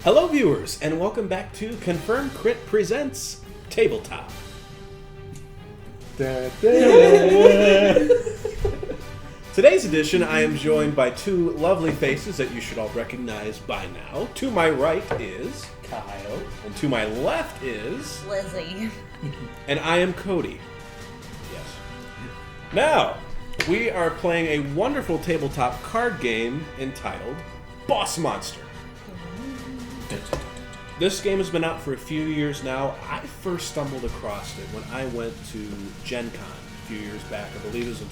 Hello viewers, and welcome back to Confirmed Crit Presents Tabletop. Today's edition, I am joined by two lovely faces that you should all recognize by now. To my right is Kyle. And to my left is Lizzie. And I am Cody. Yes. Now, we are playing a wonderful tabletop card game entitled Boss Monster. This game has been out for a few years now. I first stumbled across it when I went to Gen Con a few years back. I believe it was in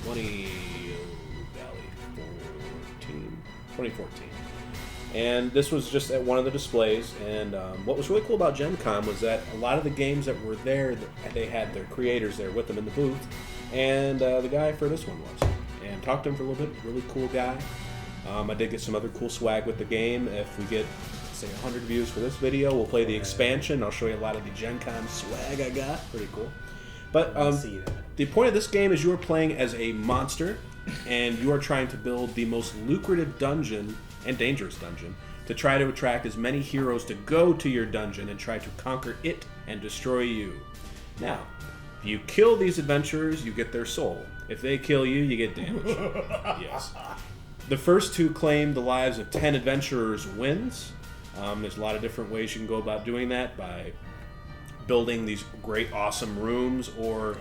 2014. And this was just at one of the displays. And what was really cool about Gen Con was that a lot of the games that were there, they had their creators there with them in the booth. And the guy for this one was. And talked to him for a little bit. Really cool guy. I did get some other cool swag with the game. If we get, say, 100 views for this video, we'll play the expansion. I'll show you a lot of the Gen Con swag I got. Pretty cool. But the point of this game is you are playing as a monster, and you are trying to build the most lucrative dungeon and dangerous dungeon to try to attract as many heroes to go to your dungeon and try to conquer it and destroy you. Now, if you kill these adventurers, you get their soul. If they kill you, you get damage. Yes. The first to claim the lives of 10 adventurers wins. There's a lot of different ways you can go about doing that, by building these great, awesome rooms, or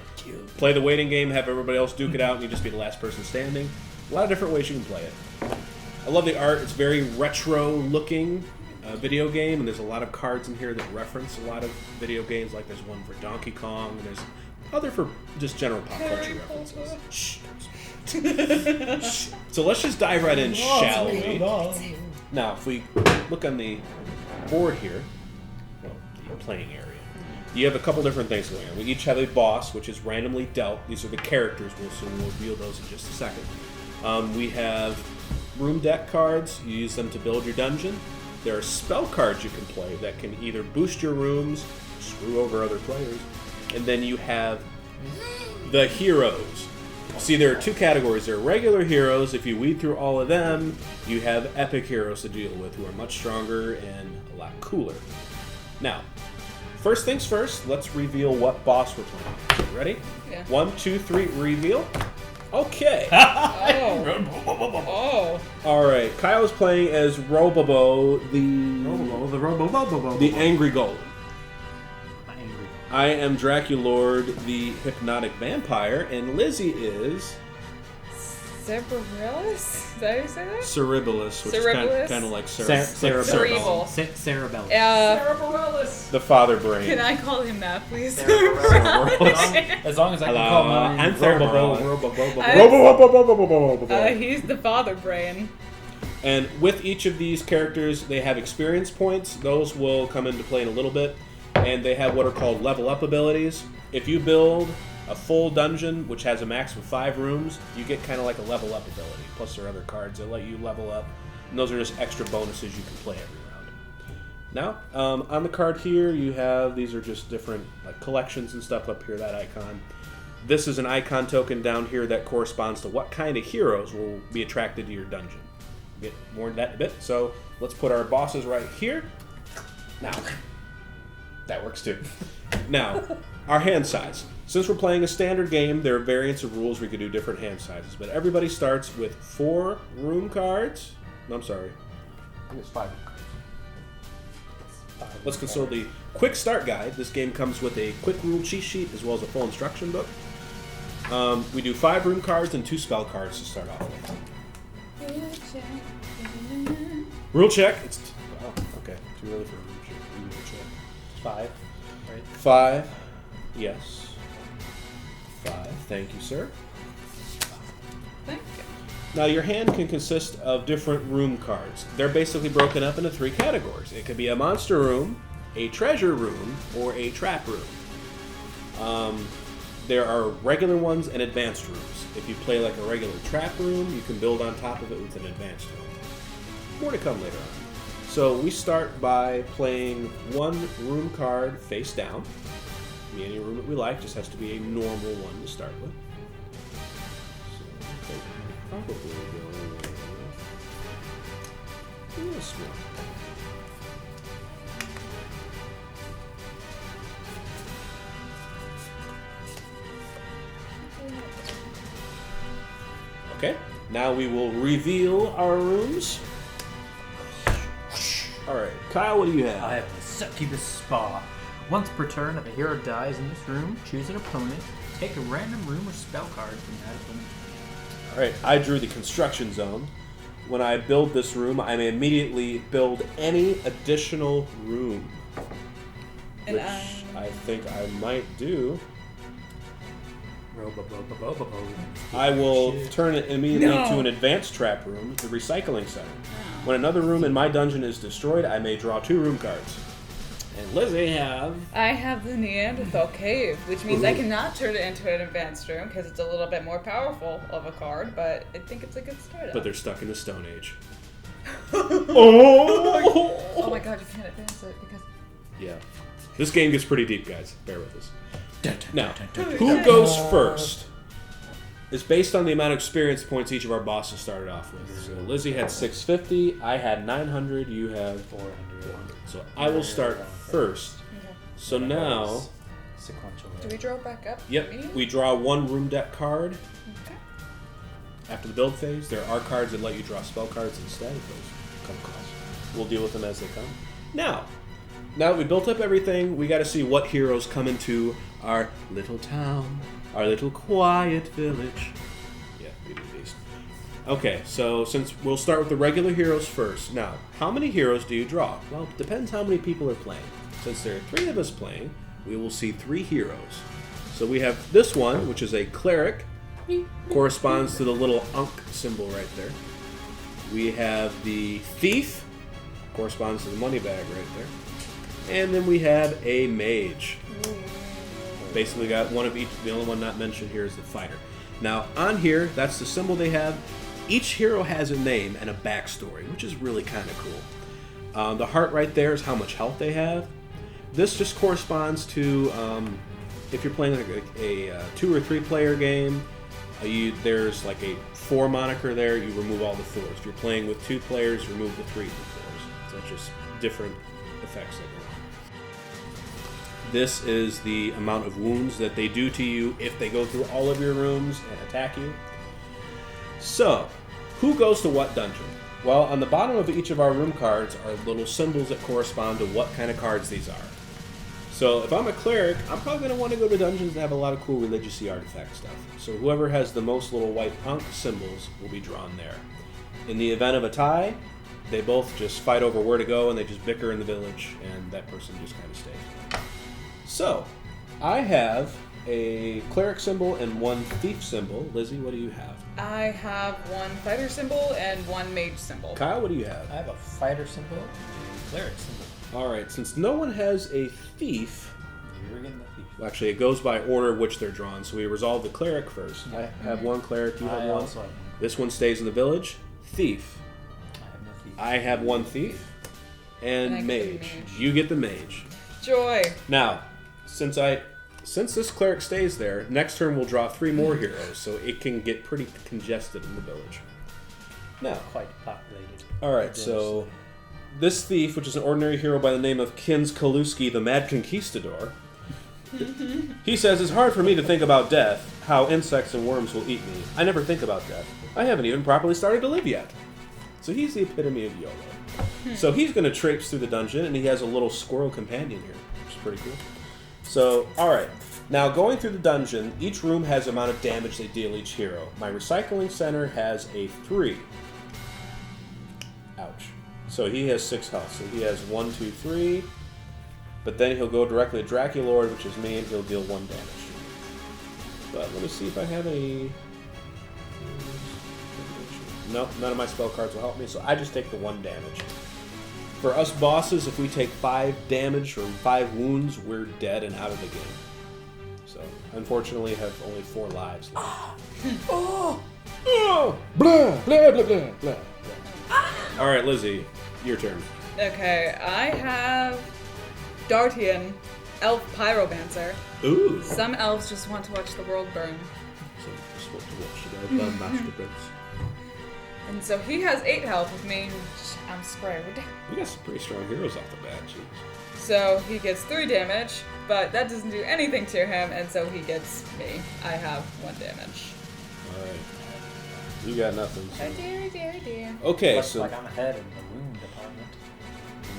play the waiting game, have everybody else duke it out, and you just be the last person standing. A lot of different ways you can play it. I love the art. It's very retro-looking video game, and there's a lot of cards in here that reference a lot of video games. Like there's one for Donkey Kong, and there's other for just general pop culture references. Shh. So let's just dive right in, shall we? Now, if we look on the board here, well, the playing area, you have a couple different things going on. We each have a boss, which is randomly dealt. These are the characters, we'll reveal those in just a second. We have room deck cards. You use them to build your dungeon. There are spell cards you can play that can either boost your rooms, screw over other players, and then you have the heroes. See, there are two categories. There are regular heroes. If you weed through all of them, you have epic heroes to deal with who are much stronger and a lot cooler. Now, first things first, let's reveal what boss we're playing. So, ready? Yeah. 1, 2, 3, reveal. Okay. Oh. All right. Kyle's playing as Robobo, the angry golem. I am Draculord, the hypnotic vampire, and Lizzie is Barellis? Is that how you say that? Cerebellus, which is kind of like Cerebel. Sarahbel. Barellis. The father brain. Can I call him that, please? As long as I can call mine. I'm Robobo. He's the father brain. And with each of these characters, they have experience points. Those will come into play in a little bit. And they have what are called level up abilities. If you build a full dungeon, which has a max of 5 rooms, you get kind of like a level up ability. Plus there are other cards that let you level up. And those are just extra bonuses you can play every round. Now, on the card here, you have, these are just different like collections and stuff up here, that icon. This is an icon token down here that corresponds to what kind of heroes will be attracted to your dungeon. We'll get more into that in a bit. So let's put our bosses right here. Now, that works too. Now, our hand size. Since we're playing a standard game, there are variants of rules. We could do different hand sizes. But everybody starts with 4 room cards. No, I'm sorry. I think it's 5 cards. Let's consult the quick start guide. This game comes with a quick rule cheat sheet as well as a full instruction book. We do 5 room cards and 2 spell cards to start off with. Rule check. Oh, okay. Too early for a rule check. 5, right? 5. Yes. 5. Thank you, sir. Thank you. Now, your hand can consist of different room cards. They're basically broken up into 3 categories. It could be a monster room, a treasure room, or a trap room. There are regular ones and advanced rooms. If you play like a regular trap room, you can build on top of it with an advanced room. More to come later on. So we start by playing 1 room card face down. Any room that we like, just has to be a normal one to start with. So probably go this one. Okay, now we will reveal our rooms. Alright, Kyle, what do you have? I have the Succubus Spa. Once per turn, if a hero dies in this room, choose an opponent, take a random room or spell card from that opponent. Alright, I drew the construction zone. When I build this room, I may immediately build any additional room. And Which I think I might do. Robobo. I will turn it immediately No. to an advanced trap room, the recycling center. When another room in my dungeon is destroyed, I may draw 2 room cards. And Lizzie have... I have the Neanderthal Cave, which means I cannot turn it into an advanced room because it's a little bit more powerful of a card, but I think it's a good start. But they're stuck in the Stone Age. Oh my god, you can't advance it because... Yeah. This game gets pretty deep, guys. Bear with us. Now, who goes first is based on the amount of experience points each of our bosses started off with. So Lizzie had 650, I had 900, you have 400. So I will start first. Okay. So now, Sequential. Do we draw it back up? yep, immediately? we draw 1 room deck card. Okay. After the build phase, there are cards that let you draw spell cards instead. Those come across. We'll deal with them as they come. Now that we built up everything, we got to see what heroes come into our little town, our little quiet village. Yeah, Beauty and the Beast. Okay, so since we'll start with the regular heroes first. Now, how many heroes do you draw? Well, it depends how many people are playing. Since there are 3 of us playing, we will see 3 heroes. So we have this one, which is a cleric, corresponds to the little Ankh symbol right there. We have the thief, corresponds to the money bag right there. And then we have a mage. Basically got one of each. The only one not mentioned here is the fighter. Now, on here, that's the symbol they have. Each hero has a name and a backstory, which is really kind of cool. The heart right there is how much health they have. This just corresponds to if you're playing like a 2 or 3 player game, there's like a 4 moniker there, you remove all the 4s. If you're playing with 2 players, remove the 3 and 4s. So it's just different effects that go on. This is the amount of wounds that they do to you if they go through all of your rooms and attack you. So, who goes to what dungeon? Well, on the bottom of each of our room cards are little symbols that correspond to what kind of cards these are. So, if I'm a cleric, I'm probably going to want to go to dungeons that have a lot of cool religious-y artifact stuff. So, whoever has the most little white Ankh symbols will be drawn there. In the event of a tie, they both just fight over where to go and they just bicker in the village, and that person just kind of stays. So, I have a cleric symbol and 1 thief symbol. Lizzie, what do you have? I have 1 fighter symbol and 1 mage symbol. Kyle, what do you have? I have a fighter symbol and a cleric symbol. Alright, since no one has a thief, You're getting the thief. well, actually it goes by order of which they're drawn, so we resolve the cleric first. I have 1 cleric, you have 1. also have one. This one stays in the village. Thief. I have no thief. I have 1 thief. And And I get the mage. mage. You get the mage. Joy. Now, since this cleric stays there, next turn we'll draw 3 more heroes, so it can get pretty congested in the village. Now, Quite populated. alright, so this thief, which is an ordinary hero by the name of Kins Kaluski, the Mad Conquistador, he says, "It's hard for me to think about death, how insects and worms will eat me. I never think about death. I haven't even properly started to live yet." So he's the epitome of YOLO. So he's going to traipse through the dungeon, and he has a little squirrel companion here, which is pretty cool. So, alright. Now, going through the dungeon, each room has the amount of damage they deal each hero. My recycling center has a 3. Ouch. So he has 6 health. So he has 1, 2, 3. But then he'll go directly to Draculord, which is me, and he'll deal 1 damage. But let me see if I have any... Nope, none of my spell cards will help me, so I just take the 1 damage. For us bosses, if we take 5 damage or 5 wounds, we're dead and out of the game. So, unfortunately, I have only 4 lives left. Oh! Blah, blah, blah, blah, blah. Alright, Lizzie, your turn. Okay, I have Dartian, elf pyromancer. Ooh! Some elves just want to watch the world burn. So, just want to watch the burn, Master Prince. And so he has 8 health with me. I'm sprayed. We got some pretty strong heroes off the bat, jeez. So he gets 3 damage, but that doesn't do anything to him, and so he gets me. I have 1 damage. Alright. You got nothing. So. Oh dear, dear, dear. Okay, Looks so like I'm ahead in the room department.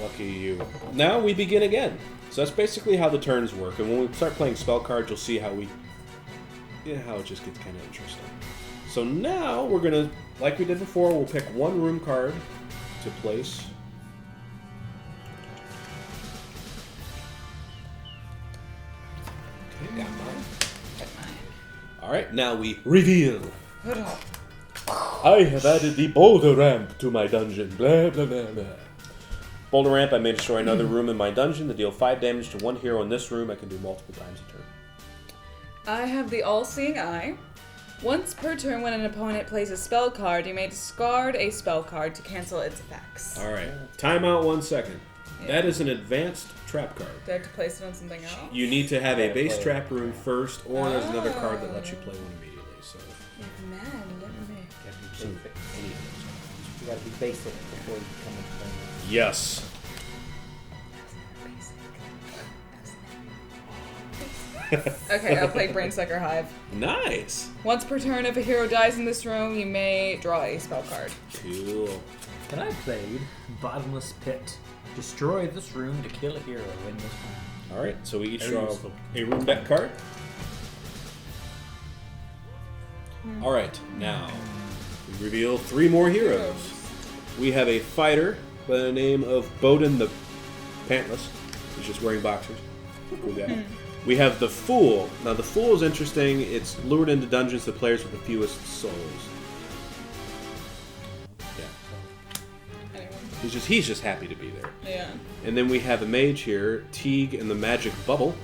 lucky you. Now we begin again. So that's basically how the turns work. And when we start playing spell cards, you'll see how how it just gets kind of interesting. So now we're gonna, like we did before, we'll pick one room card to place. Okay, got mine. All right, now we reveal. I have added the boulder ramp to my dungeon. Blah, blah, blah, blah. Boulder ramp, I may destroy another room in my dungeon to deal 5 damage to one hero in this room. I can do multiple times a turn. I have the all-seeing eye. Once per turn, when an opponent plays a spell card, you may discard a spell card to cancel its effects. All right, time out 1 second. Yeah. That is an advanced trap card. Do I have to place it on something else? You need to have a Yeah, base play trap room first, or there's another card that Oh. lets you play one immediately. So, Man, let me. so any of those. You gotta be basic before you come into play. Yes. Okay, I'll play Brainsucker Hive. Nice. Once per turn, if a hero dies in this room, you may draw a spell card. Cool. And I played Bottomless Pit. Destroy this room to kill a hero in this room. All right, so we each Very draw useful. a room deck card. All right, now we reveal 3 more heroes. We have a fighter by the name of Bowden the Pantless. He's just wearing boxers. Cool guy. We have the Fool. Now the Fool is interesting. It's lured into dungeons the players with the fewest souls. Yeah. Anyone? He's just happy to be there. Yeah. And then we have a mage here, Teague and the Magic Bubble.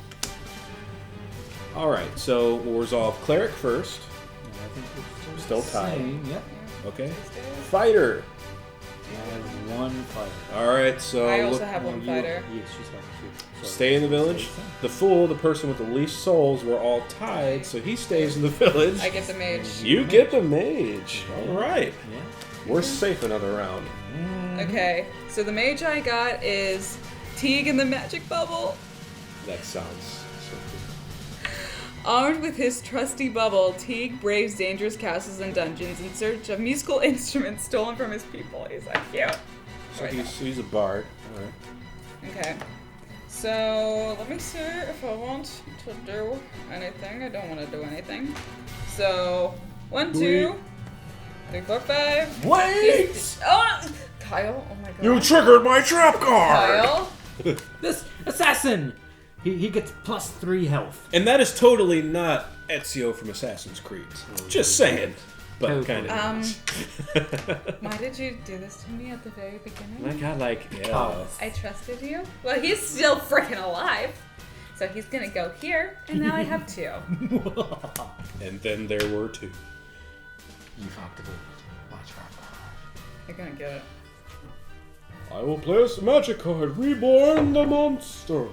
Alright, so we'll resolve Cleric first. Yeah, I think it's Still tied. same, Yep. Okay. Fighter. I have 1 fighter. Alright, so I also look, have one fighter. Yes, she's got 2. stay in the village. The Fool, the person with the least souls, we're all tied, so he stays in the village. I get the mage. You get the mage. Alright. Yeah. We're safe another round. Okay, so the mage I got is Teague and the Magic Bubble. That sounds so good. Armed with his trusty bubble, Teague braves dangerous castles and dungeons in search of musical instruments stolen from his people. He's so cute. So he's a bard. Alright. Okay. So, let me see if I want to do anything. I don't want to do anything. So, 1, 2, 3, 4, 5. Wait! Oh! Kyle, oh my god. You triggered my trap card! Kyle? This assassin! He gets +3 health. And that is totally not Ezio from Assassin's Creed. Just saying. But kind of. Why did you do this to me at the very beginning? I got like, I trusted you. Well, he's still freaking alive. So he's gonna go here, and now I have 2. And then there were 2. You fucked it. Watch out. You're gonna get it. I will place a magic card, Reborn the Monster.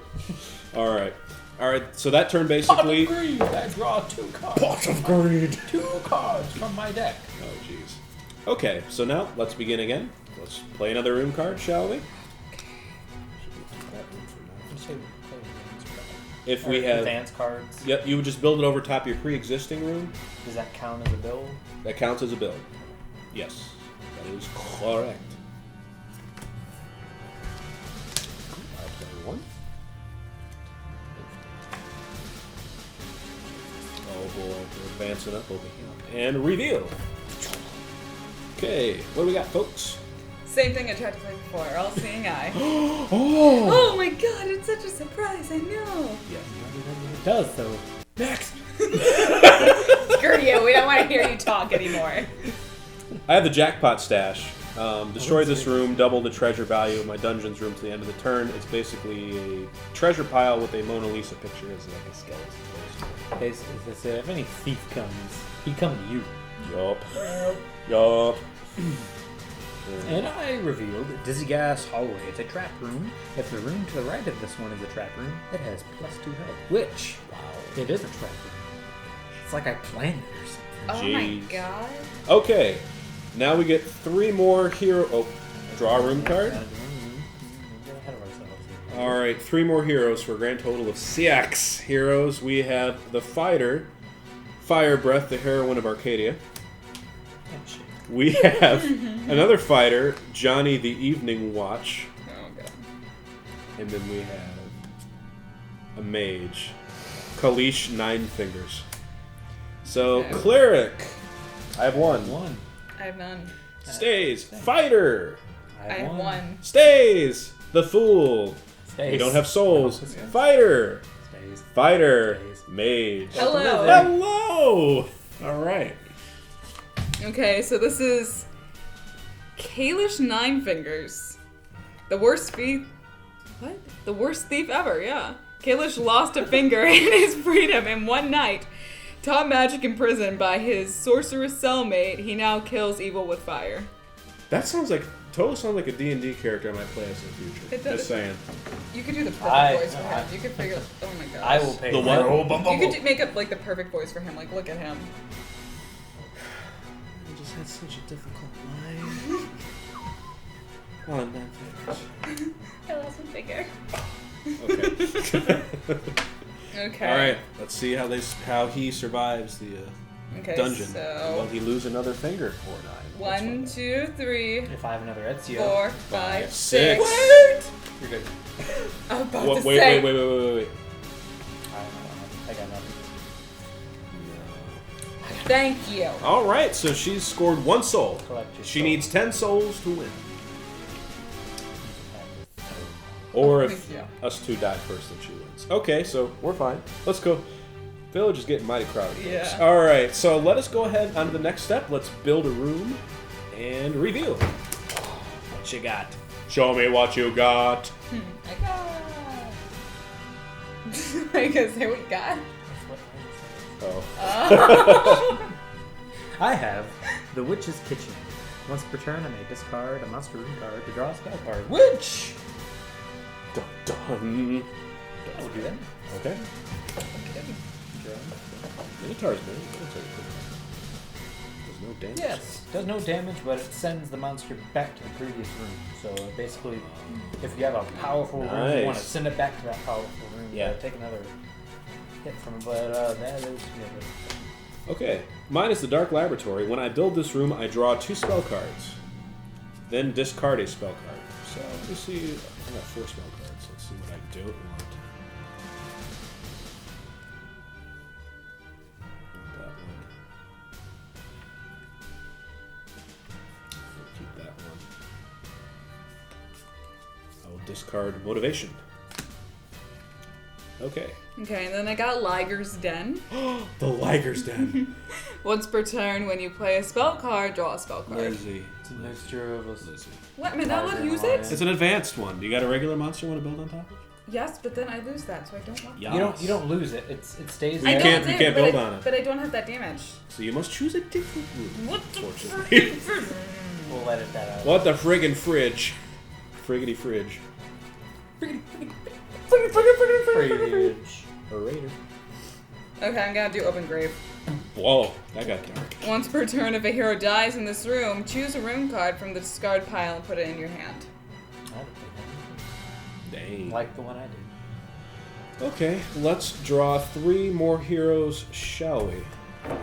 Alright. Alright, so that turn basically. Pot of greed! I draw 2 cards. Pot of greed! 2 cards from my deck. Oh, jeez. Okay, so now let's begin again. Let's play another room card, shall we? If we have. Advanced cards. Yep, you would just build it over top of your pre-existing room. Does that count as a build? That counts as a build. Yes, that is correct. I'll play 1. Oh boy, we're advancing up over here. And reveal. Okay, what do we got, folks? Same thing I tried to play before. All-seeing eye. Oh! Oh my god, it's such a surprise. I know. Yeah. It does, though. Next. Screw you. We don't want to hear you talk anymore. I have the jackpot stash. Destroy this room, double the treasure value of my dungeon's room to the end of the turn. It's basically a treasure pile with a Mona Lisa picture as like a skeleton. If any thief comes, he come to you. Yup. Yup. And I revealed Dizzy Gas Hallway. It's a trap room. If the room to the right of this one is a trap room, it has +2 health. Which, wow, it is a trap room. It's like I planned it or something. Oh my Jeez. god. Okay. Now we get 3 more hero. Oh, draw a room card. Get ahead of ourselves here. Alright, 3 more heroes for a grand total of 6 heroes. We have the fighter, Fire Breath, the heroine of Arcadia. We have another fighter, Johnny the Evening Watch. Oh god. And then we have a mage, Kalish Nine Fingers. So, Okay. cleric. I have one. One. I have none. Stays. Fighter. I have one. Stays. The Fool. Stays. We don't have souls. Yeah. Fighter. Stays. Fighter. Stays. Mage. Hello. Hello. All right. Okay, so this is Kalish Nine Fingers. The worst thief. What? The worst thief ever, yeah. Kalish lost a finger and his freedom in one night. Taught magic in prison by his sorceress cellmate, he now kills evil with fire. That totally sounds like a D&D character I might play as in the future. It does. Just saying. You could do the perfect voice for him. You could figure. Oh my gosh. I will pay. The what? You could make up like the perfect voice for him. Like, look at him. I just had such a difficult line. Oh, Nine Fingers. I lost a finger. Okay. Okay. All right. Let's see how he survives the Okay, dungeon. so Will he lose another finger or not? 1, 2, 3, If I have another Ezio. 4, 5, 6. 6. You're good. I'm about Wait, to wait, say. wait. I don't know. I got nothing. Thank you. All right. So she's scored 1 soul. Collect your She soul. needs 10 souls to win. Or if Thank you. us two die first, then she wins. Okay, so we're fine. Let's go. Village is getting mighty crowded. Folks. Yeah. All right, so let us go ahead on to the next step. Let's build a room and reveal. What you got? Show me what you got. I got. I guess say we got. Oh. I have the Witch's Kitchen. Once per turn, I may discard a monster room card to draw a spell card. Witch! Dun, dun. I will do that. Okay. Minotaur's man. There's no damage. Yes, does no damage, but it sends the monster back to the previous room. So basically, if you have a powerful room, you want to Nice. send it back to that powerful room. Yeah. Take another hit from it, but that is good. Okay. Mine is the Dark Laboratory. When I build this room, I draw 2 spell cards. Then discard a spell card. So let me see. I got 4 spell cards. Let's see what I don't want. That one. I'll keep that one. I will discard Motivation. Okay. Okay, and then I got Liger's Den. The Liger's Den. Once per turn, when you play a spell card, draw a spell card. Lizzie. It's a mixture of a Lizzie. What? Am I not allowed to use Liger it? It's an advanced one. Do you got a regular monster you want to build on top of? Yes, but then I lose that, so I don't want. Yes. You don't lose it. It stays You I there. can't- don't you do, can't but build I- on it. But I don't have that damage. So you must choose a different room. What the Unfortunately. We'll edit that out. What the friggin' fridge? Friggity fridge. Fridge. A raider. Okay, I'm gonna do Open Grave. Whoa, that got dark. Once per turn, if a hero dies in this room, choose a room card from the discard pile and put it in your hand. Dang. Like the one I did. Okay, let's draw 3 more heroes, shall we?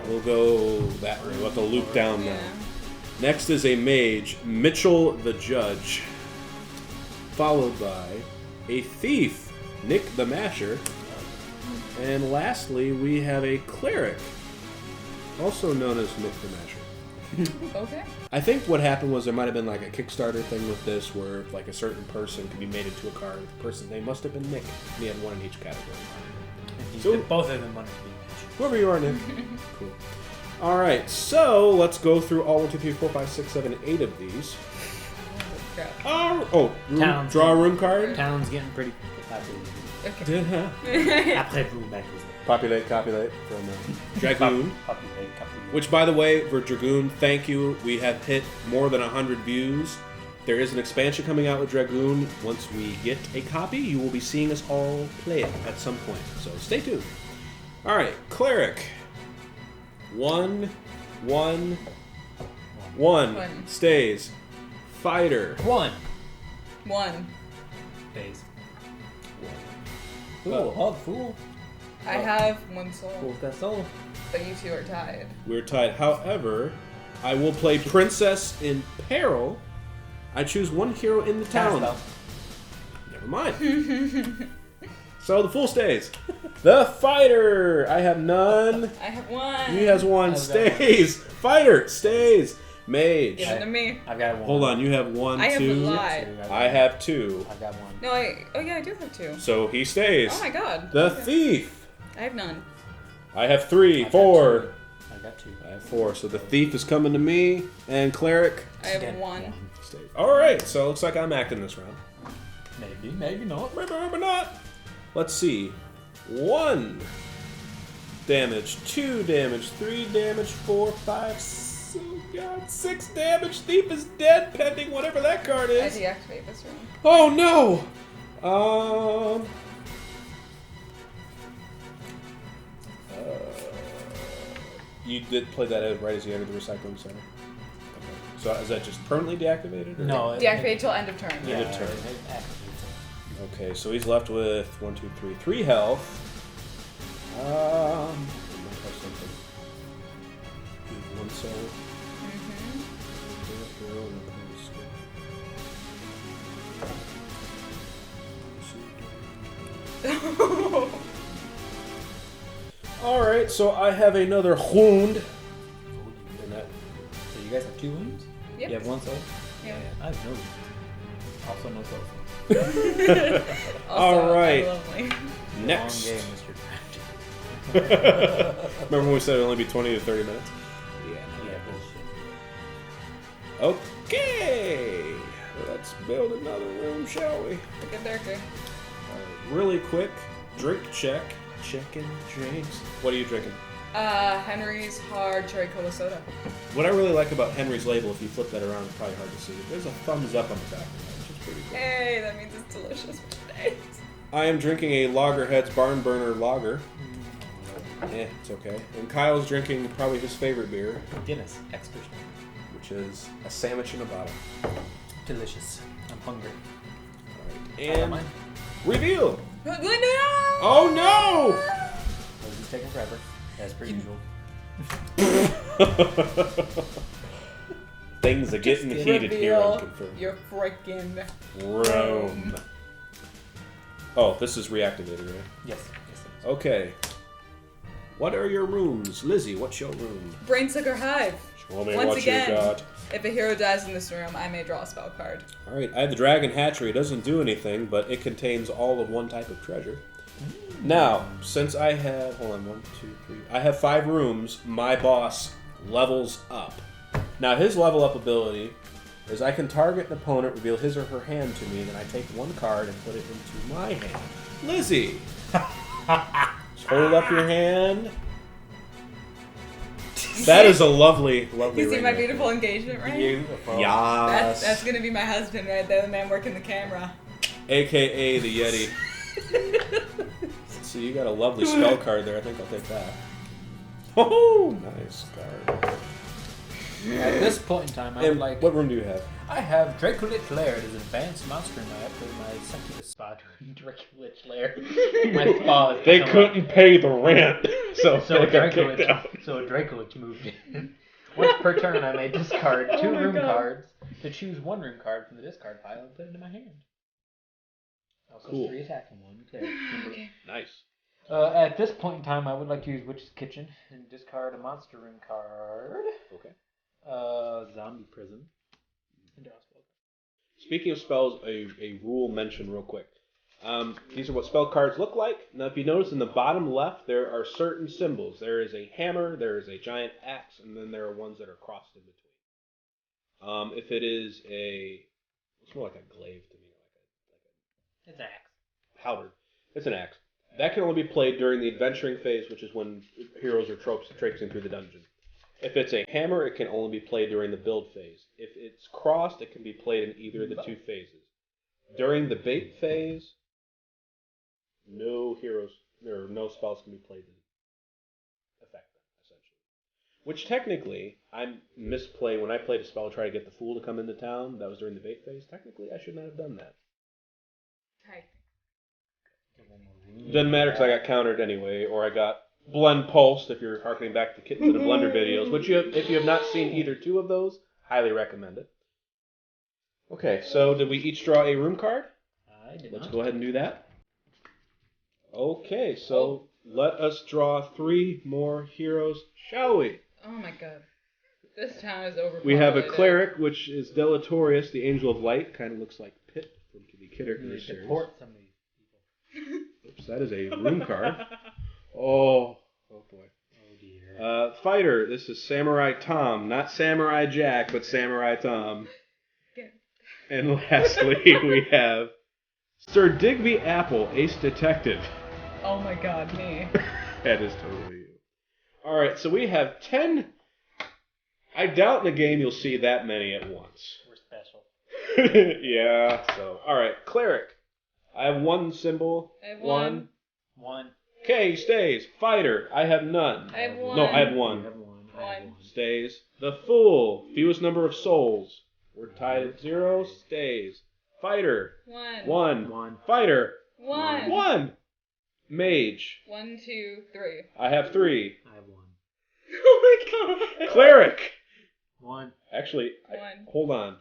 We'll go that way. We'll have to loop down now. Next is a mage, Mitchell the Judge. Followed by a thief, Nick the Masher. And lastly, we have a cleric, also known as Nick the Masher. Okay. I think what happened was there might have been like a Kickstarter thing with this where like a certain person could be made into a card. The person's name must have been Nick. He had one in each category. So- Both of them wanted to be matched. Whoever you are, Nick. Cool. Alright, so let's go through all 1, 2, 3, 4, 5, 6, 7, 8 of these. Crap. Towns. Draw a room card. Town's getting pretty popular. Okay. Après vous, back with it. Populate, copulate from Dragoon. Populate. Which, by the way, for Dragoon, thank you. We have hit more than 100 views. There is an expansion coming out with Dragoon. Once we get a copy, you will be seeing us all play it at some point. So stay tuned. All right, Cleric. 1, 1, 1. One. Stays. Fighter. 1 Days. Fool. Oh, fool. I have 1 soul, Fool's got soul. but you two are tied. We're tied. However, I will play Princess in Peril. I choose one hero in the town. Sarahbel. Never mind. So the fool stays. The fighter. I have none. I have one. He has one. I've got Stays. Fighter stays. Mage. Give it to me. I've got one. Hold on. You have one, I have a two. lot. I have two. I've got one. No, oh yeah, I do have two. So he stays. Oh my god. The Okay. thief. I have none. I have three, I've got four. two. I've got two. I have four. So the thief is coming to me, and cleric I have Again, one. stays. All right. So it looks like I'm acting this round. Maybe, maybe not. Maybe not. Let's see. 1 damage, 2 damage, 3 damage, 4, 5, 6 damage. Thief is dead, pending whatever that card I is. deactivate this room. Oh no! You did play that out right as you entered the recycling center. Okay. So is that just permanently deactivated? Or? No. Deactivate till end of turn. Yeah, End of turn. it activates it. Okay, so he's left with 1, 2, 3, 3 health. He might have something. One soul. Alright, so I have another wound. And that, So you guys have 2 wounds? Yep. You have 1 soul? Yeah. I have no wounds. Also no soul. Also, Alright. Lovely. next. Long game, Mr. Crafty. Remember when we said it'd only be 20 to 30 minutes? Yeah. Yeah, bullshit. Okay. Let's build another room, shall we? Look at darker. Really quick, drink check. Checking drinks. What are you drinking? Henry's hard cherry cola soda. What I really like about Henry's label, if you flip that around, it's probably hard to see. There's a thumbs up on the back of that, which is pretty cool. Hey, that means it's delicious for today. I am drinking a Lagerheads Barn Burner Lager. It's okay. And Kyle's drinking probably his favorite beer, Guinness, extra strong. which is a sandwich in a bottle. Delicious. I'm hungry. Alright. I got And mine. reveal! No! Oh no! This is taking forever, as per usual. Things are getting heated here on Confirm. You're freaking Rome. Oh, this is reactivated, right? Yes. Yes. Okay. What are your rooms? Lizzie, what's your room? Brainsucker Hive. Show me Once what again, you got. if a hero dies in this room, I may draw a spell card. Alright, I have the Dragon Hatchery. It doesn't do anything, but it contains all of one type of treasure. Now, since I have, hold on, 1, 2, 3, I have 5 rooms, my boss levels up. Now, his level up ability is I can target an opponent, reveal his or her hand to me, then I take one card and put it into my hand. Lizzie! Just hold up your hand. That is a lovely, lovely You see ring my right beautiful engagement ring? Beautiful. there. Yes. That's gonna be my husband right there, the man working the camera. AKA the Yeti. So you got a lovely spell card there. I think I'll take that. Oh, nice card. At this point in time, I would And like. what room do you have? I have Draculord Lair. It is an advanced monster in my upgrade my succubus spa to Draculord Lair. My spa is They become couldn't pay the rent, so So they got kicked out. Draculord moved in. Once per turn, I may discard 2 my room God. cards to choose 1 room card from the discard pile and put it into my hand. Also, Cool. 3 attack and 1 cleric. Okay. Nice. At this point in time, I would like to use Witch's Kitchen and discard a monster room card. Okay. Zombie Prison. And draw a spell. Speaking of spells, a rule mention real quick. These are what spell cards look like. Now, if you notice in the bottom left, there are certain symbols. There is a hammer, there is a giant axe, and then there are ones that are crossed in between. If it is it's more like a glaive to me, It's an axe. halberd. It's an axe. That can only be played during the adventuring phase, which is when heroes are traipsing through the dungeon. If it's a hammer, it can only be played during the build phase. If it's crossed, it can be played in either of the 2 phases. During the bait phase, no spells can be played that affect them, essentially. Which technically, I misplay when I played a spell to try to get the fool to come into town. That was during the bait phase. Technically, I should not have done that. Hi. Doesn't matter because I got countered anyway, or I got Blend Pulsed, if you're harkening back to Kittens in a Blender videos, which if you have not seen either two of those, highly recommend it. Okay, so did we each draw a room card? I did Let's not. go ahead and do that. Okay, so let us draw 3 more heroes, shall we? Oh my god. This town is overpopulated. We have a cleric, which is Deletorious, the Angel of Light. Kind of looks like Pit from the Kidder series. Deport some of these people. Oops, that is a room card. Oh boy. Oh dear. Fighter, this is Samurai Tom. Not Samurai Jack, but Samurai Tom. And lastly, we have Sir Digby Apple, Ace Detective. Oh my god, me. That is totally you. Alright, so we have 10. I doubt in the game you'll see that many at once. We're special. Yeah, so. Alright, Cleric. I have 1 symbol. I have 1. 1. Okay, he stays. Fighter. I have none. I have 1. No, I have 1. You have 1. I have 1. Stays. The Fool. Fewest number of souls. We're tied at 0. Stays. Fighter. 1. 1. Fighter. 1. 1. Mage. 1, 2, 3. I have 3. I have 1. Oh my god. Cleric. 1. Actually, 1. hold on.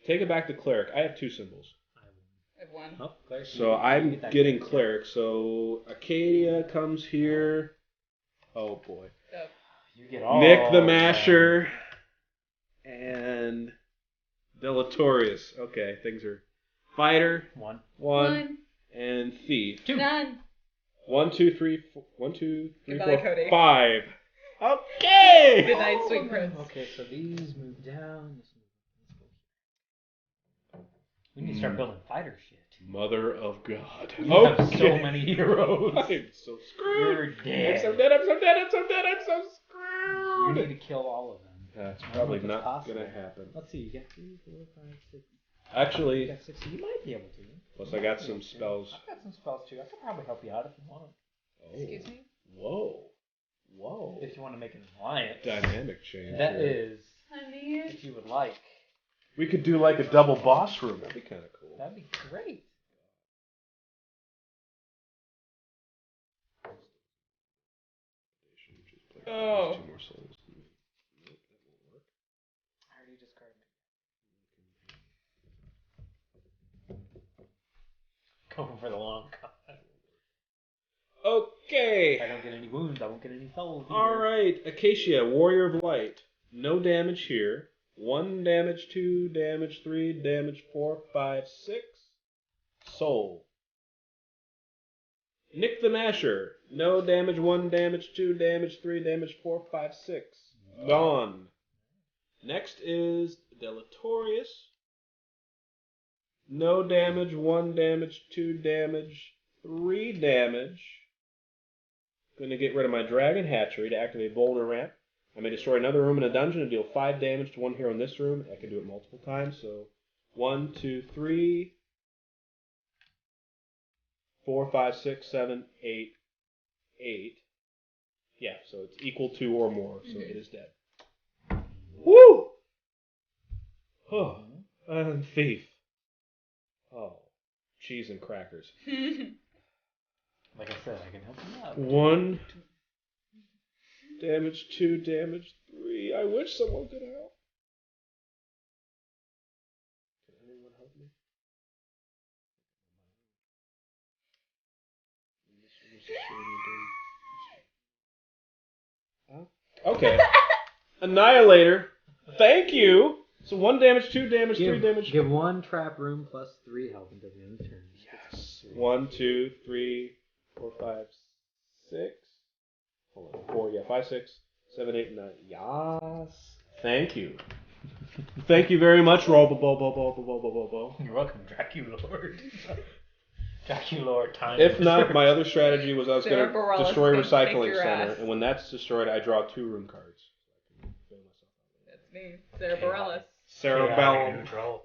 Take it back to Cleric. I have 2 symbols. I have 1. Oh, Cleric. So I'm getting Cleric. So Acadia comes here. Oh boy. Oh. You get all Nick the Masher. And Deletorious. Okay, things are. Fighter. 1. 1. And Thief. 2. None. 1, 2, 3, 4. 1, 2, 3, Goodbye, 4, Cody. 5. Okay! Good night, sweet prince. Okay, so these move down. This move. We need to start building fighter shit. Mother of God. You have so many heroes. I'm so screwed. You're dead. I'm so dead. I'm so dead. I'm so dead. I'm so You screwed. need to kill all of them. That's I don't probably know if not it's possible. going to happen. Let's see. You got 3, 4, 5, 6. You Actually, got 6. You might be able to. plus I got some spells. I've got some spells too. I could probably help you out if you want. Oh. Excuse me? Whoa. Whoa. If you want to make an alliance. Dynamic change. That here. is, Honey. if you would like. We could do like a double boss room. That'd be kind of cool. That'd be great. Oh. 2 more souls. Nope, that won't work. I already discarded it. Going for the long cut. Okay. If I don't get any wounds, I won't get any souls. either. Alright, Acacia, Warrior of Light. No damage here. 1 damage, 2 damage, 3 damage, 4, 5, 6. Soul. Nick the Masher. No damage, 1 damage, 2 damage, 3 damage, 4, 5, 6. Gone. Next is Deletorious. No damage, 1 damage, 2 damage, 3 damage. Going to get rid of my Dragon Hatchery to activate Boulder Ramp. I may destroy another room in a dungeon and deal 5 damage to 1 hero in this room. I can do it multiple times. So 1, 2, 3, 4, 5, 6, 7, 8, 8. Yeah, so it's equal to or more. So it is dead. Woo! Oh, and Thief. Oh, cheese and crackers. Like I said, I can help you out. 1 damage, 2 damage, 3. I wish someone could help. Can anyone help me? Okay. Annihilator. Thank you. So 1 damage, 2 damage, 3 damage. Give 1 trap room plus 3 health until the end of the turn. Yes. 1, 2, 3, 4, 5, 6. Hold on. 4, yeah, 5, 6, 7, 8, 9. Yes. Thank you. Thank you very much, Robobo. You're welcome, Draculord. Draculord time. If not, my other strategy was I was going to Sarahbel destroy can kick Recycling your Center, ass. and when that's destroyed, I draw 2 room cards. That's me, Sarah Barellis. Cerebel. Neutral.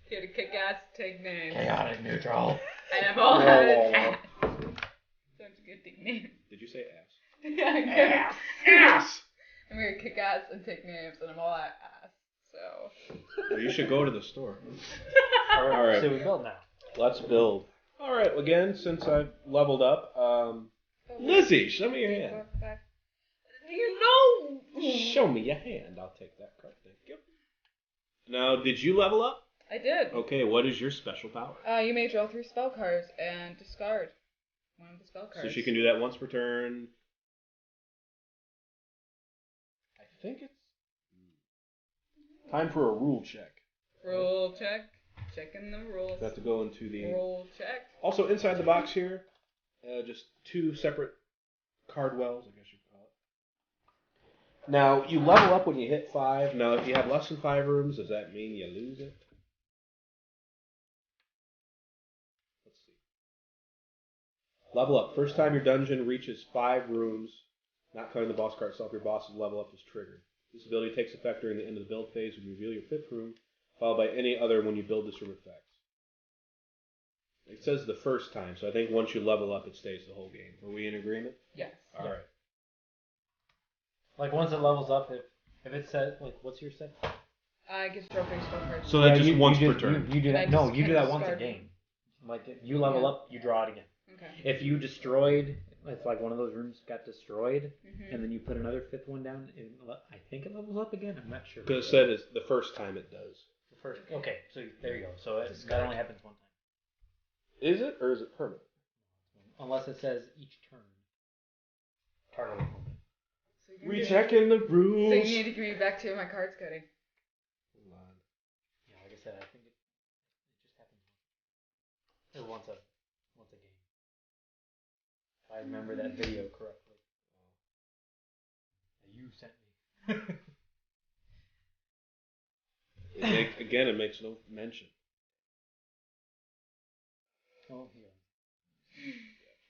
Here to kick ass, take names. Chaotic neutral. And I'm all out of ass. Don't you get take names? Did you say ass? Yeah, I'm gonna, Ass! I'm gonna kick ass and take names, and I'm all out of ass. So. Well, you should go to the store. Alright. So we build now. Let's build. Alright, again, since I've leveled up, Oh Lizzie, show me your hand. You know. Show me your hand. I'll take that card. Thank you. Now, did you level up? I did. Okay, what is your special power? You may draw 3 spell cards and discard one of the spell cards. So she can do that once per turn. I think it's time for a rule check. Rule check. Checking the rules. Have to go into the rule check. Also, inside the box here, just 2 separate card wells, I guess you'd call it. Now, you level up when you hit 5. Now, if you have less than 5 rooms, does that mean you lose it? Let's see. Level up. First time your dungeon reaches 5 rooms, not counting the boss card itself, your boss's level up is triggered. This ability takes effect during the end of the build phase when you reveal your 5th room, followed by any other when you build this room effects. It says the first time, so I think once you level up, it stays the whole game. Are we in agreement? Yes. All right. Like once it levels up, if it says like, what's your set? I get to draw 3 spell cards. So that's just once per turn. You do that. And I No, just you do kinda that once a discard. game. Like if you level up, you draw it again. Okay. If you destroyed, it's like one of those rooms got destroyed, Mhm. and then you put another 5th one down. I think it levels up again. I'm not sure. Because it said it's the first time it does. The first. Okay, so there you go. So that only happens one time. Is it, or is it permanent? Unless it says each turn. Target moment. So you're We gonna- check in the So rules. you need to give me back 2 of my cards, Cody. Hold on. Yeah, like I said, I think it just happens once a game. If I remember that video correctly. You sent me. It makes no mention. Oh, here.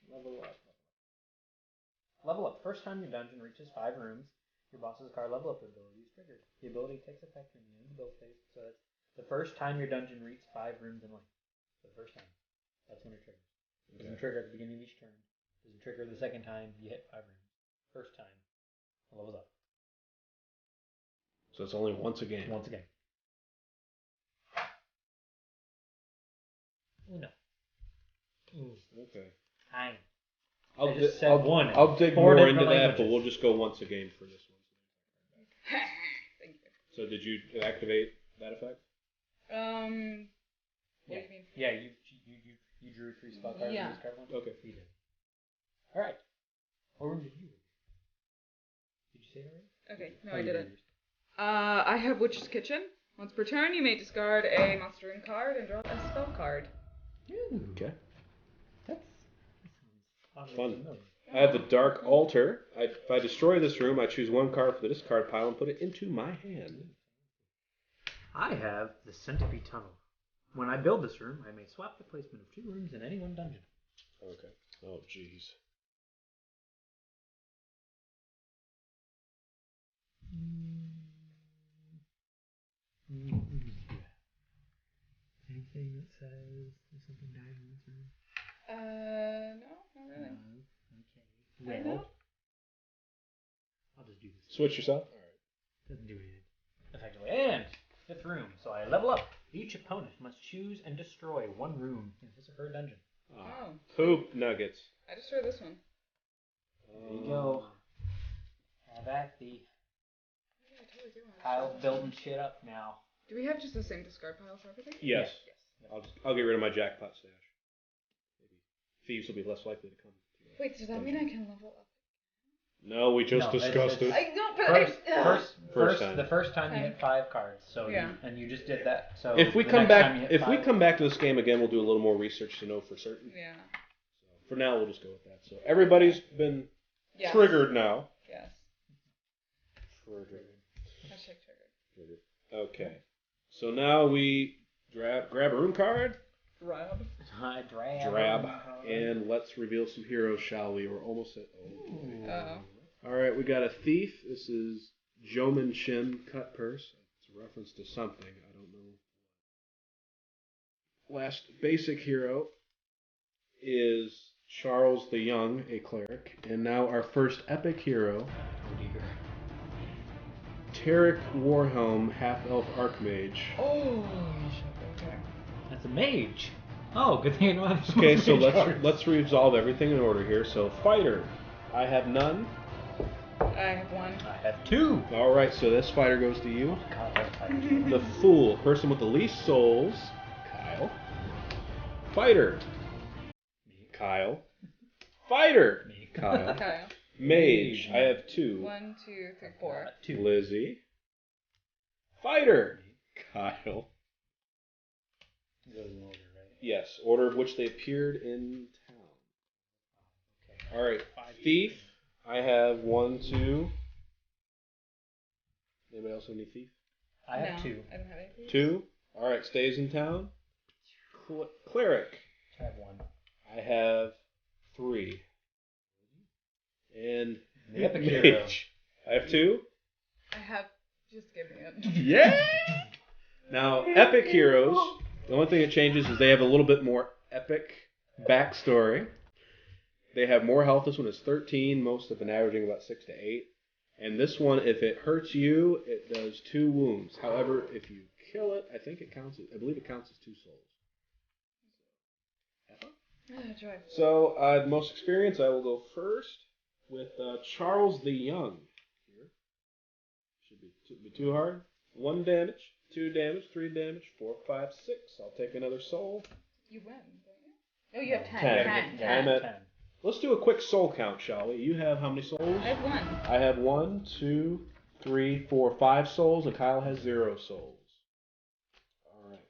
Level up. Level up. First time your dungeon reaches 5 rooms, your boss's card level up ability is triggered. The ability takes effect in the end of the build phase, so that's the first time your dungeon reaches 5 rooms in length. The first time. That's when it triggers. It doesn't trigger at the beginning of each turn. It doesn't trigger the second time you hit 5 rooms. First time. It levels up. So it's only once a game. Once again. Uno. Okay. Nine. I'll I just said one. I'll dig 4 more into different that, but languages. we'll just go once a game for this one. Thank you. So did you activate that effect? What do you mean? Yeah, you drew 3 spell cards Yeah. in this card one? Okay. You did. Alright. What room did you read? Did you say it already? Okay, no, I didn't. I have Witch's Kitchen. Once per turn, you may discard a monster room card and draw a spell card. Okay. That's Fun. familiar. I have the Dark Altar. If I destroy this room, I choose 1 card from the discard pile and put it into my hand. I have the Centipede Tunnel. When I build this room, I may swap the placement of 2 rooms in any one dungeon. Okay. Oh, jeez. Anything that says there's something dying in this room? No, not really. Okay. I know. I'll just do this. Switch yourself? Alright. Doesn't do anything. Effectively. And 5th room. So I level up. Each opponent must choose and destroy 1 room in his or her dungeon. Oh. Poop nuggets. I destroyed this one. There you go. Have at the Yeah, I totally do want to Kyle's destroy building shit up now. Do we have just the same discard pile for everything? Yes. Yes. I'll get rid of my jackpot stash. Maybe thieves will be less likely to come. Wait, does that mean I can level up? No, we just No, discussed it. I don't, but First time. the first time you Okay. hit 5 cards. So Yeah. and you just did that. So If we the come next time you back, hit if we 5 come back to this game again, we'll do a little more research to know for certain. Yeah. So for now, we'll just go with that. So everybody's been Yes. triggered now. Yes. Triggered. Hashtag triggered. Okay. So now we grab a room card, Grab. drab, and let's reveal some heroes, shall we? We're almost at. Uh-oh. All right, we got a thief. This is Joman Shin Cut Purse. It's a reference to something. I don't know. Last basic hero is Charles the Young, a cleric. And now our first epic hero, Tarek Warhelm, half-elf archmage. Oh, shit. Okay. That's a mage. Oh, good thing I know how Okay, so let's resolve everything in order here. So fighter, I have none. I have one. I have 2. All right, so this fighter goes to you. God, that fighter's The fool, person with the least souls, Kyle. Fighter, Kyle. Fighter, me. Kyle. Kyle. Mage, I have 2. 1, 2, 3, 4. 2. Lizzie. Fighter, Kyle. Goes in order, right? Yes, order of which they appeared in town. Okay. All right, thief. I have 1, 2. Anybody else have any thief? I have No, 2. I don't have anything. 2. All right, stays in town. Cleric. I have 1. I have 3. And The epic hero. mage. I have 2. I have. Just give me it. Yeah. Now, epic heroes. The only thing that changes is they have a little bit more epic backstory. They have more health. This one is 13. Most have been averaging about 6 to 8. And this one, if it hurts you, it does 2 wounds. However, if you kill it, I believe it counts as 2 souls. Joy. So, the most experience, I will go first with Charles the Young. Here. Should be too hard. 1 damage, 2 damage, 3 damage, 4, 5, 6. I'll take another soul. You win, don't you? Oh, you have 10. 10. 10. I'm at. Let's do a quick soul count, shall we? You have how many souls? I have 1. I have 1, 2, 3, 4, 5 souls, and Kyle has 0 souls. All right.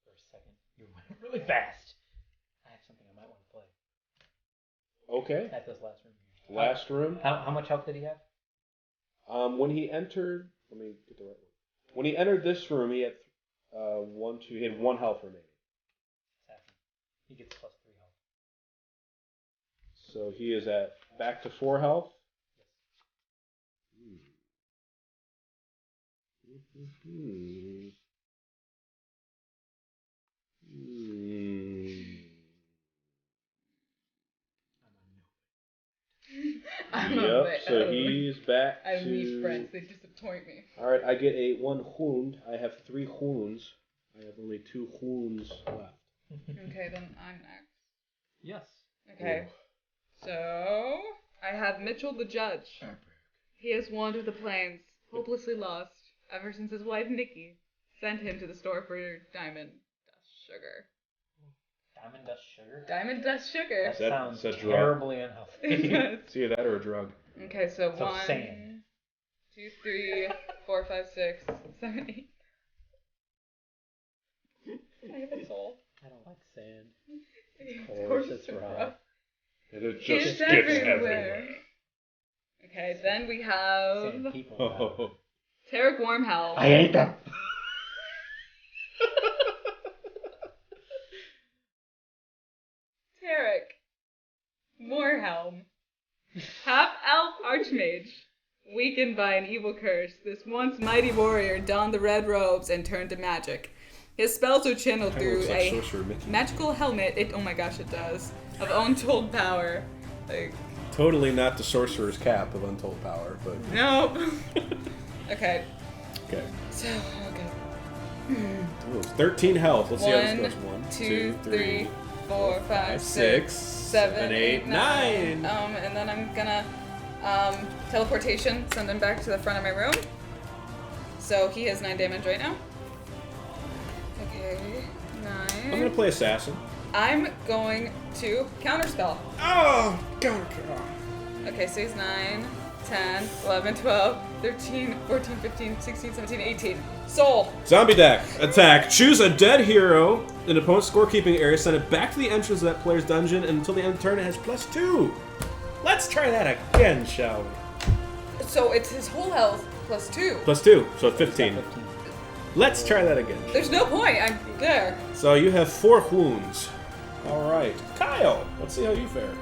For a second, you went really fast. I have something I might want to play. Okay. At this last room. Last room. How much health did he have? When he entered, let me get the right one. When he entered this room, he had he had 1 health remaining. He gets plus 3 health. So he is at back to 4 health. Yep. So he's back I have to. weak friends. They disappoint me. All right, I get a 1 wound. I have 3 wounds. I have only 2 wounds left. Okay, then I'm next. Yes. Okay. So I have Mitchell the Judge. He has wandered the plains, hopelessly lost, ever since his wife Nikki sent him to the store for diamond dust sugar. Diamond dust sugar? Diamond dust sugar. That sounds Is that drug? terribly unhealthy. It's either that or a drug. Okay, so So 1, sand. 2, 3, 4, 5, 6, 7, 8. I have a soul. I don't like sand. Of course it's rough. And it It's just gets everywhere. Okay, then we have Sand people. Oh. Tarek Wormhelm. I hate them. Tarek Moorhelm. Half-elf archmage. Weakened by an evil curse, this once mighty warrior donned the red robes and turned to magic. His spells are channeled Kinda through looks like a Sorcerer Mickey. magical helmet. Oh my gosh, it does. Of untold power. Like, Totally not the sorcerer's cap of untold power, but nope. Okay, okay. so, okay. Ooh, 13 health. Let's see how this goes. 1, 1, 2, 3, 4, 5, 6, 6, 7, 8, 9. 9. And then I'm gonna teleportation, send him back to the front of my room. So he has 9 damage right now. Okay, 9. I'm gonna play assassin. I'm going to counterspell. Oh, counter. Okay, so he's 9, 10, 11, 12, 13, 14, 15, 16, 17, 18. Soul. Zombie deck. Attack. Choose a dead hero in opponent's scorekeeping area. Send it back to the entrance of that player's dungeon, and until the end of the turn, it has +2. Let's try that again, shall we? So it's his whole health +2. +2, so 15. Let's try that again. There's no point. I'm there. So you have 4 wounds. All right, Kyle. Let's see how you fare.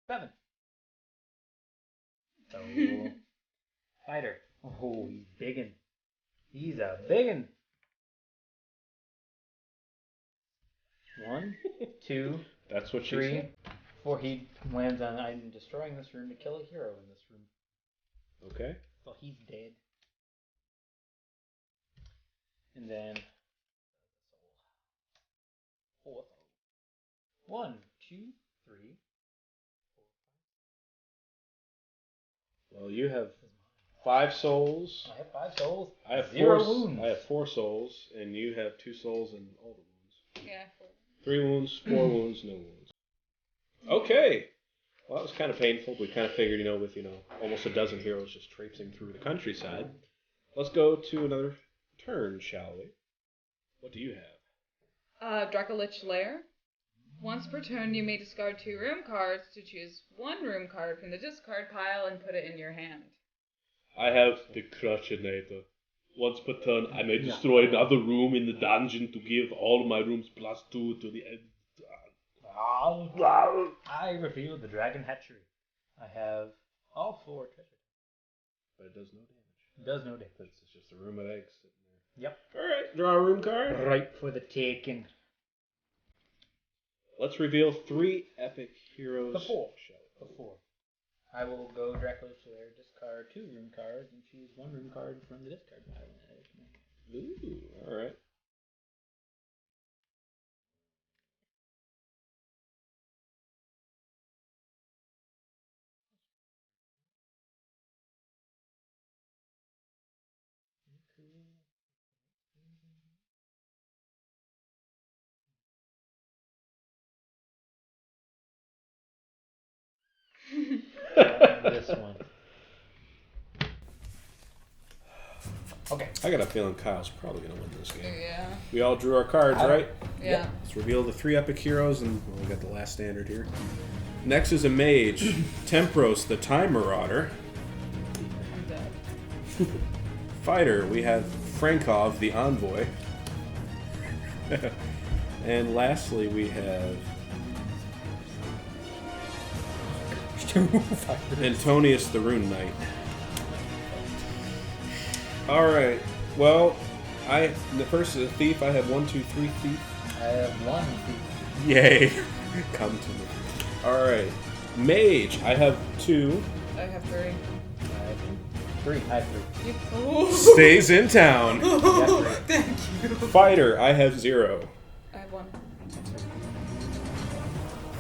7. So, fighter. Oh, he's biggin'. He's a biggin'. 1, 2, That's what she 3, said. 4. He lands on, I'm destroying this room to kill a hero in this room. Okay. So he's dead. And then 4. 1, 2, 3. Well, you have 5 souls. I have 5 souls. I have 0 4. wounds. I have 4 souls, and you have 2 souls and all the wounds. Yeah. 3 wounds, 4 wounds, no wounds. Okay. Well, that was kind of painful. We kind of figured, with almost a dozen heroes just traipsing through the countryside. Let's go to another turn, shall we? What do you have? Draculord's Lair. Once per turn, you may discard 2 room cards to choose 1 room card from the discard pile and put it in your hand. I have the Crushinator. Once per turn, I may destroy another room in the dungeon to give all my rooms +2 to the end. I revealed the dragon hatchery. I have all 4 treasure. But it does no damage. It does no damage. It's just a room of eggs sitting there. Yep. Alright, draw a room card. Right for the taking. Let's reveal 3 epic heroes. The 4. The 4. I will go Draculord's Lair, discard 2 room cards, and choose 1 room card from the discard pile. Ooh, alright. This one. Okay. I got a feeling Kyle's probably going to win this game. Yeah. We all drew our cards, right? Yeah. Let's reveal the 3 epic heroes, and we got the last standard here. Next is a mage, Tempros, the Time Marauder. I'm dead. Fighter, we have Frankov, the Envoy. And lastly, we have Antonius, the Rune Knight. Alright, well, the first is a thief. I have 1, 2, 3 thief. I have 1 thief. Yay. Come to me. Alright. Mage, I have 2. I have 3. I have 3. I have 3. Oh. Stays in town. Thank you. Fighter, I have 0. I have 1.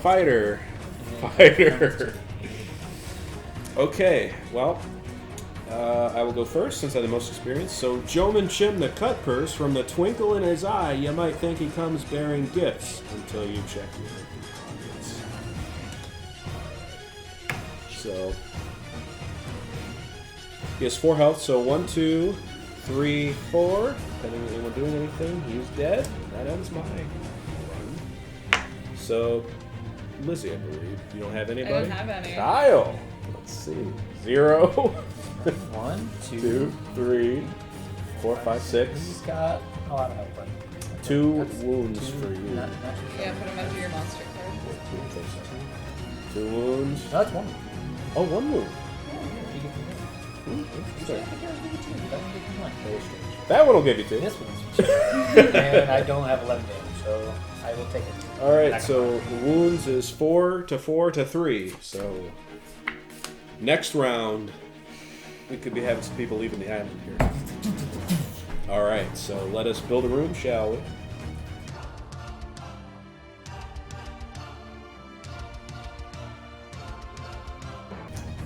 Fighter. Okay, well, I will go first since I have the most experience. So, Joman Chim the Cut Purse, from the twinkle in his eye, you might think he comes bearing gifts until you check your pockets. So, he has 4 health, so 1, 2, 3, 4. Depending on anyone doing anything, he's dead. That ends my run. So, Lizzie, I believe. You don't have anybody? I don't have any. Kyle! Let's see. 0, 1, 2, 3, 4, 5, 6. He's got a lot of health. But 2 that's wounds 2, for you. Not Yeah, put them under your monster card. 2 wounds. No, that's 1. Oh, 1 wound. You get 2. Sorry. I think I was giving 2. That one gives me 1. Very strange. That one will give you 2. This one's 2. And I don't have 11 damage, so I will take it. Alright, so the wounds is 4 to 4 to 3. So, next round, we could be having some people leaving the island here. Alright, so let us build a room, shall we?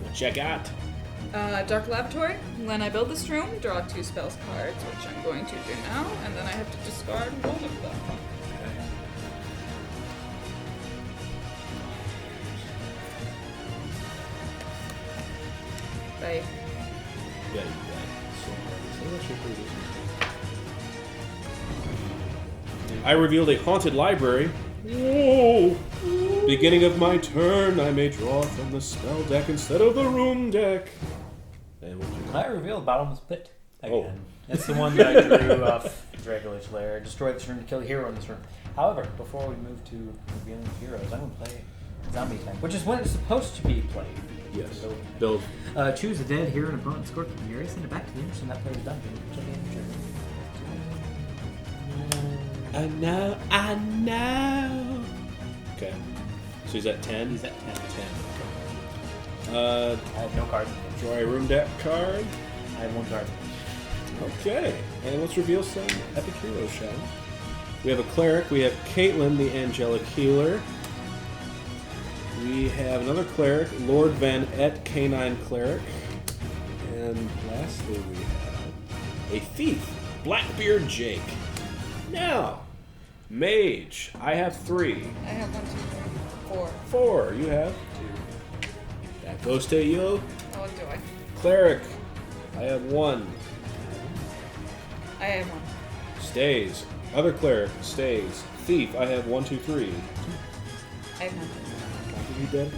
What you got? Dark Laboratory. When I build this room, draw 2 spells cards, which I'm going to do now, and then I have to discard 1 of them. Bye. Yeah, you got so let's just do this. I revealed a haunted library. Whoa! Beginning of my turn, I may draw from the spell deck instead of the room deck. And what you I revealed Bottomless Pit again. Oh. That's the one that I drew off Draculord's Lair. Destroy this room to kill a hero in this room. However, before we move to revealing heroes, I'm going to play Zombie type, which is when it's supposed to be played. Yes. Build. Choose a dead hero and opponent score from your area, send it back to the person that plays the dungeon. I know. Okay. So he's at 10? He's at 10. 10. I have no cards. Draw a room deck card. I have 1 card. Okay. And let's reveal some epic heroes, shall we? We have a cleric. We have Caitlin, the angelic healer. We have another cleric, Lord Van Et, canine cleric. And lastly, we have a thief, Blackbeard Jake. Now, mage. I have 3. I have 1, 2, 3, 4. 4. You have 2. That goes to you. Oh, what do I? Cleric. I have 1. I have 1. Stays. Other cleric stays. Thief. I have 1, 2, 3. I have nothing. You dead?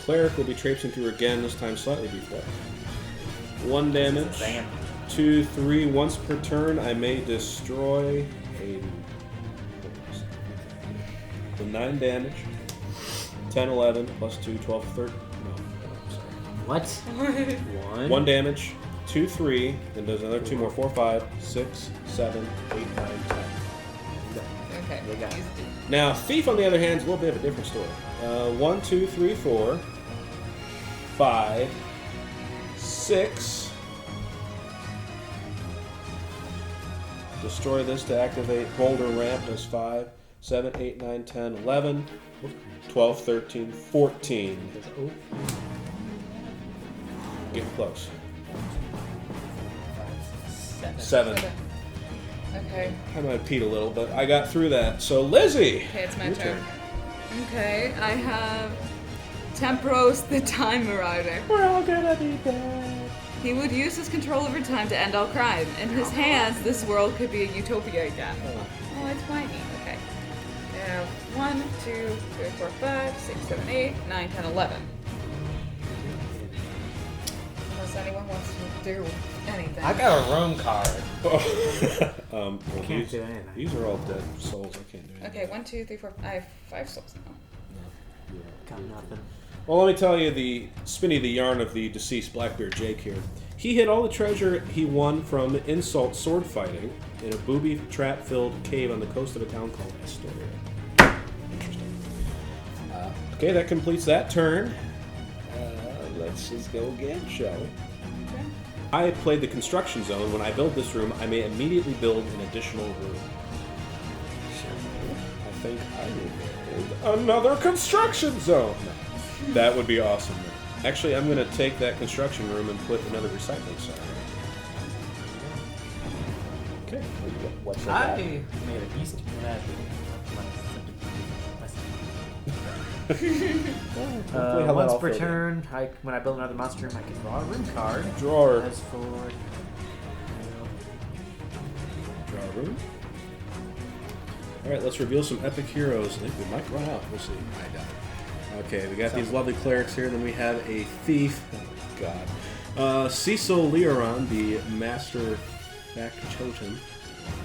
Cleric will be traipsing through again, this time slightly before. 1 damage. Bam. 2, 3. Once per turn, I may destroy a. So 9 damage. 10, 11, plus 2, 12, 13. No, sorry. What? 1 damage. 2, 3. Then does another 2 more. 4, 5, 6, 7, 8, 9, 10. Okay. They got it. Now, Thief, on the other hand, is a little bit of a different story. 1, 2, 3, 4, 5, 6. Destroy this to activate Boulder Ramp. Does 5, 7, 8, 9, 10, 11, 12, 13, 14. Get close. 7. Okay. I might peed a little, but I got through that. So, Lizzie! Okay, it's my your turn. Okay, I have Tempros the Time Marauder. We're all gonna be dead. He would use his control over time to end all crime. In his hands, this world could be a utopia again. Oh, it's whiny. Okay. I have 1, 2, 3, 4, 5, 6, 7, 8, 9, 10, 11. Unless anyone wants to do anything. I got a room card. Well, Can't do anything. These are all dead souls. I can't do anything. Okay, 1, 2, 3, 4. I have 5 souls now. Got nothing. Well, let me tell you the yarn of the deceased Blackbeard Jake here. He hid all the treasure he won from insult sword fighting in a booby trap-filled cave on the coast of a town called Astoria. Interesting. Okay, that completes that turn. Let's just go again, shall we? Okay. I played the construction zone. When I build this room, I may immediately build an additional room. So, I think I will build another construction zone. No, that would be awesome. Actually, I'm going to take that construction room and put another recycling center. Okay. What's that? I made a beast menagerie. Once per turn, when I build another monster room, I can draw a room card. Drawer. As for Draw a room. Alright, let's reveal some epic heroes. I think we might run out. We'll see. I doubt it. Okay, we got these lovely clerics here. Then we have a thief. Oh, God. Cecil Leoron, the master factotum.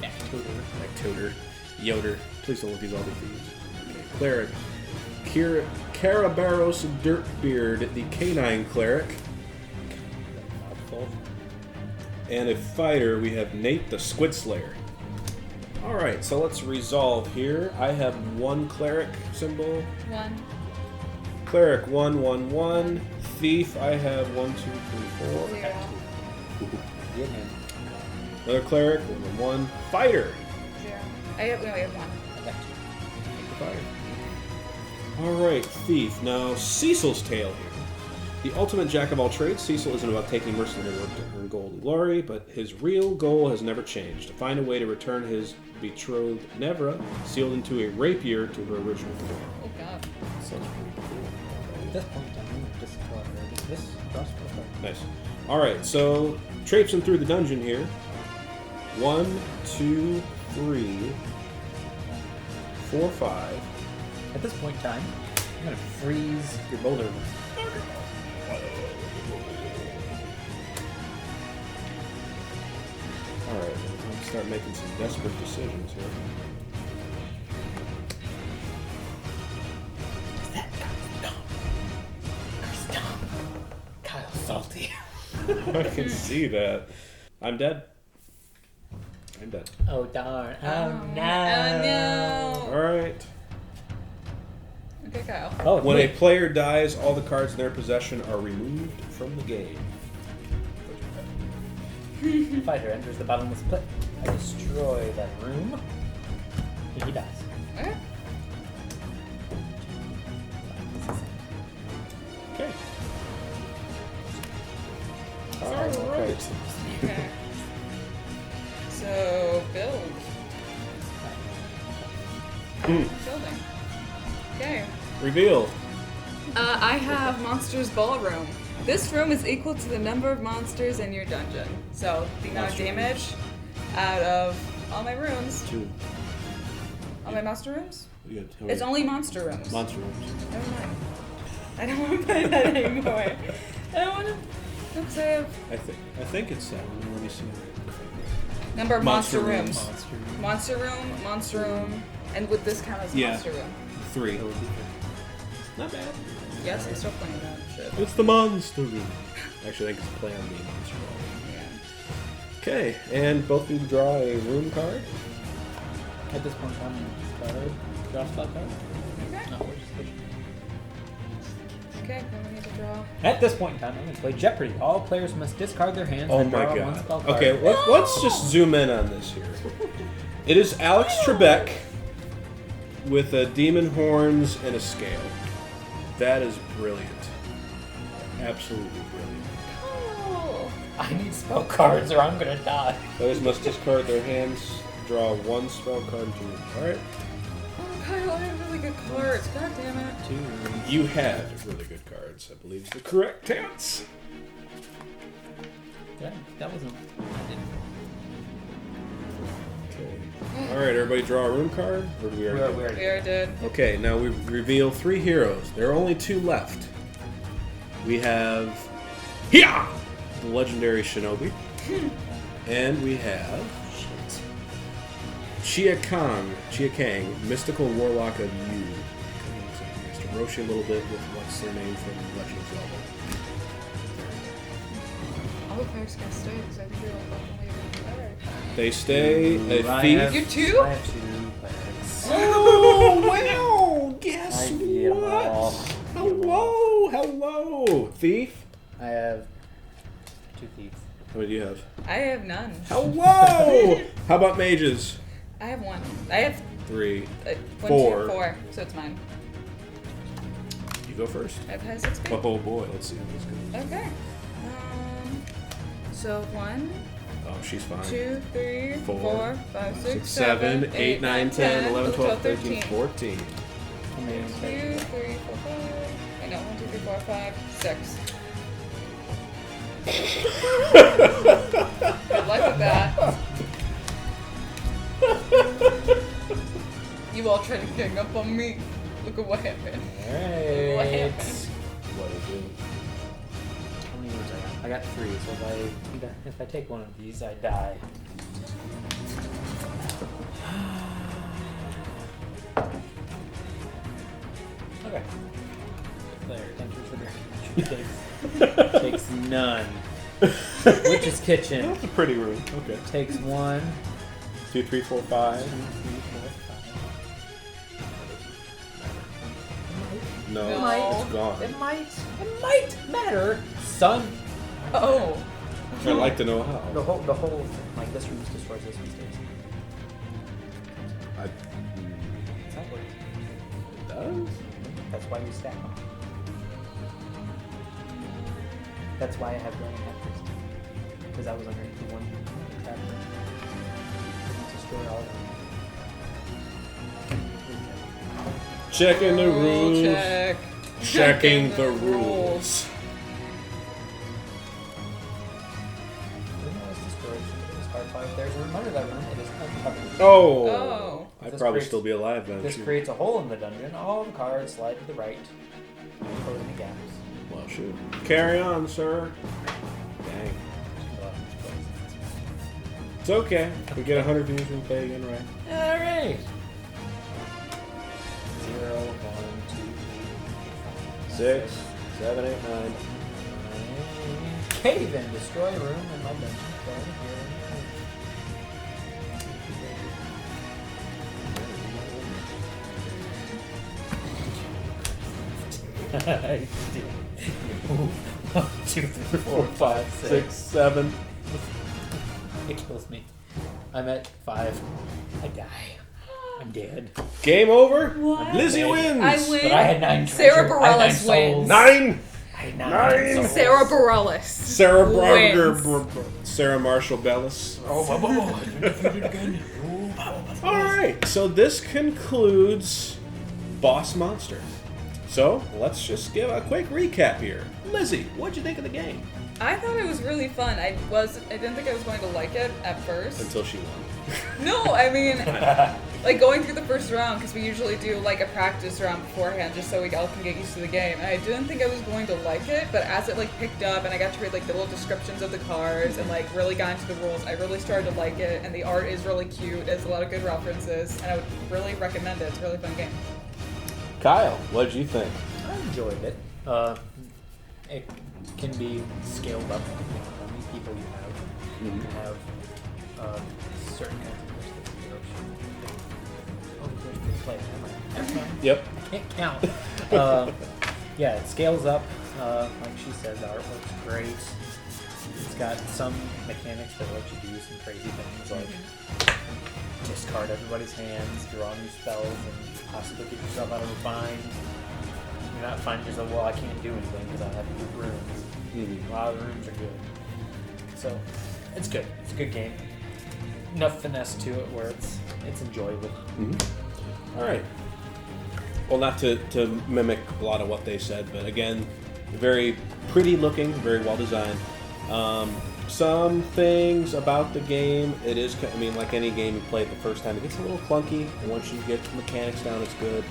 Factoter. Yoder. Please don't look these all the thieves. Okay, cleric. Carabaros Dirtbeard, the canine cleric. And a fighter, we have Nate the Squid Slayer. Alright, so let's resolve here. I have 1 cleric symbol. 1. Cleric 1, 1, 1. Thief, I have 1, 2, 3, 4. 0. get him. Another cleric 1, 1. Fighter. 0. We only have 1. Fighter. Alright, Thief. Now, Cecil's tale here. The ultimate jack of all trades, Cecil isn't about taking mercenary work to earn gold and glory, but his real goal has never changed: to find a way to return his betrothed Nevra, sealed into a rapier, to her original form. Oh god. So, at this point, I'm going to discard this crossbow. Nice. Alright, so traipsing through the dungeon here. 1, 2, 3, 4, 5. At this point in time, I'm going to freeze your boulder. Alright, let's start making some desperate decisions here. I can see that. I'm dead. I'm dead. Oh darn! Oh Oh no! no! Alright. Okay, Kyle. Oh, When a wait. player dies, all the cards in their possession are removed from the game. Fighter enters the bottomless pit. I destroy that room. He dies. Okay. Okay. Sorry, Alright. Okay. So, build. Building. Okay. Reveal. I have Monsters Ballroom. This room is equal to the number of monsters in your dungeon. So, the amount of Monster damage out of all my rooms. 2. All my monster rooms? You got how It's many? only monster rooms. Monster rooms. Never mind. I don't want to play that anymore. I don't want to. Because I have I think it's 7. Let me see. number of monster, Monster rooms. rooms. Monster room, and would this count as Yeah. monster room? 3. Not bad. Yes, I'm still playing that shit. It's the monster room. Actually, I think it's play on the monster ball. Yeah. Okay, and both of you draw a room card. At this point, I'm card. Draw spell card. Okay. No, we're just switching. Okay, then we need to draw. At this point in time, I'm going to play Jeopardy. All players must discard their hands Oh and my draw one god. spell card. Okay, let's just zoom in on this here. It is Alex Trebek with a demon horns and a scale. That is brilliant. Absolutely brilliant. Oh. I need spell cards or I'm going to die. Players must discard their hands, draw one spell card to you. Alright. Oh, Kyle, I have really good cards. God damn it. You had really good cards, I believe is the correct tense. Yeah, that wasn't. I didn't. Okay. Alright, everybody draw a room card? Or do we already do it? We already did. Okay, now we reveal 3 heroes. There are only 2 left. We have Hia, the legendary shinobi, and we have Chia Kang, mystical warlock of Yu. Just to roast you a little bit with what's their name from Legend of Zelda. All the players can stay because I think you're all fucking leaving better. They stay a I thief. have- You too? I have 2 players. Oh wow! Guess I beat 'em all. Hello! Thief? I have 2 thieves. How many do you have? I have none. Hello! How about mages? I have 1. I have 3. 1, 4. 2, 4. So it's mine. You go first. I've had 6 Oh boy, let's see how this goes. Okay. So 1, Oh, she's fine. 2, 3, 4, 4, 5, 6, 7, 8, 9, 10, 11, 12, 13, 14. 2 main 2, 3, players. 4, 5. I know, 1, 2, 3, 4, 5, 6. Good luck with that. You all trying to gang up on me. Look at what happened. Alright. What happened? What is it? How many words I got? I got 3, so if I take one of these, I die. Okay. Player enters the room. Takes none. Witch's Kitchen. That's a pretty room. Okay. Takes 1, 2, 3, 4, 2, 3, 5. 4, 5. No, No. it's gone. It might matter. Son. Oh. I'd like to know how. The whole thing. Like this room destroys this one stays. Exactly. It does? That's why we stack them. That's why I have running actors. Because I was underneath the one trap room. Destroy all of them. Checking the Rule rules. check. Checking the rules. Room was destroyed. It was hard fire. There's a room under that room. It is uncovered. Oh. Oh. I'd This probably creates- still be alive then. This shoot. creates a hole in the dungeon. All the cards slide to the right, closing the gaps. Well, shoot. Carry on, sir. Dang. It's okay. We get 100 views and play again, right? All right. 0, 1, 2, 3, 4, 5, 6, 7, 8, 9. Okay, then destroy a room in my dungeon. I see. 1, 2, 3, 4, 5, 6, 7. It kills me. I'm at 5. I die. I'm dead. Game over. What? Lizzie wins. I win. But I had 9 Sarah treasure. I had 9 Barellis wins. souls. 9. I had 9 9. souls. Sarah Barellis. Sarah wins. Sarah Marshall Bellis. Robobo. Defeated again. All right, so this concludes Boss Monster. So let's just give a quick recap here. Lizzie, what'd you think of the game? I thought it was really fun. I didn't think I was going to like it at first. Until she won. No, I mean, like going through the first round, because we usually do like a practice round beforehand just so we all can get used to the game. And I didn't think I was going to like it, but as it like picked up and I got to read like the little descriptions of the cards and like really got into the rules, I really started to like it. And the art is really cute. It has a lot of good references, and I would really recommend it. It's a really fun game. Kyle, what'd you think? I enjoyed it. It can be scaled up depending on how many people you have. You can have certain kinds of fish that you Oh, there's the play. Never mind. Yep. Can't count. Yeah, it scales up. Like she said, the art looks great. It's got some mechanics that let you do some crazy things like discard everybody's hands, draw new spells, and possibly get yourself out of a bind. You're not finding yourself, well, I can't do anything because I have to do rooms. A lot of the rooms are good. So, it's good. It's a good game. Enough finesse to it where it's enjoyable. All right. Well, not to mimic a lot of what they said, but again, very pretty looking, very well designed. Some things about the game, it is, I mean, like any game you play it the first time, it gets a little clunky, and once you get the mechanics down, it's good.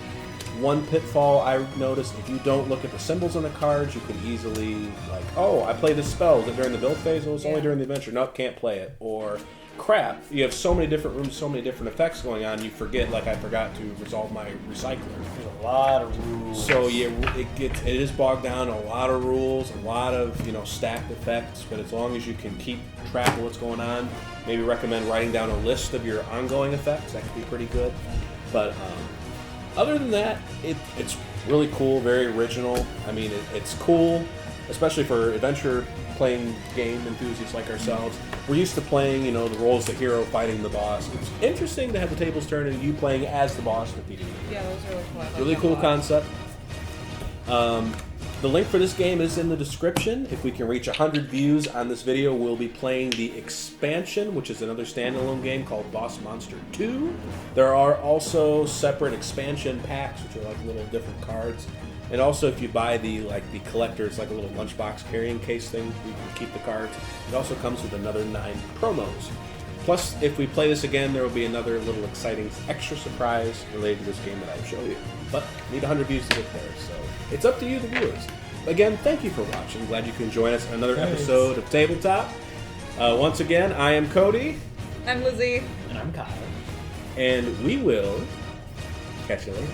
One pitfall I noticed, if you don't look at the symbols on the cards, you can easily, like, oh, I play this spell. Is it during the build phase? Oh, it's only during the adventure. Nope, can't play it. Or, crap, you have so many different rooms, so many different effects going on, you forget, like I forgot to resolve my recycler. There's a lot of rules. So yeah, it is bogged down, a lot of rules, a lot of, stacked effects, but as long as you can keep track of what's going on, maybe recommend writing down a list of your ongoing effects. That could be pretty good. But other than that, it's really cool, very original. I mean, it's cool, especially for adventure playing game enthusiasts like ourselves. We're used to playing, the roles of the hero fighting the boss. It's interesting to have the tables turned and you playing as the boss defeating him. Yeah, those are really cool. I like Really that a cool lot. concept. The link for this game is in the description. If we can reach 100 views on this video, we'll be playing the expansion, which is another standalone game called Boss Monster 2. There are also separate expansion packs, which are like little different cards. And also, if you buy the collector's, like a little lunchbox carrying case thing, you can keep the cards. It also comes with another 9 promos. Plus, if we play this again, there will be another little exciting extra surprise related to this game that I'll show you. But need 100 views to get there, so it's up to you, the viewers. Again, thank you for watching. Glad you can join us on another episode of Tabletop. Once again, I am Cody. I'm Lizzie. And I'm Kyle. And we will catch you later.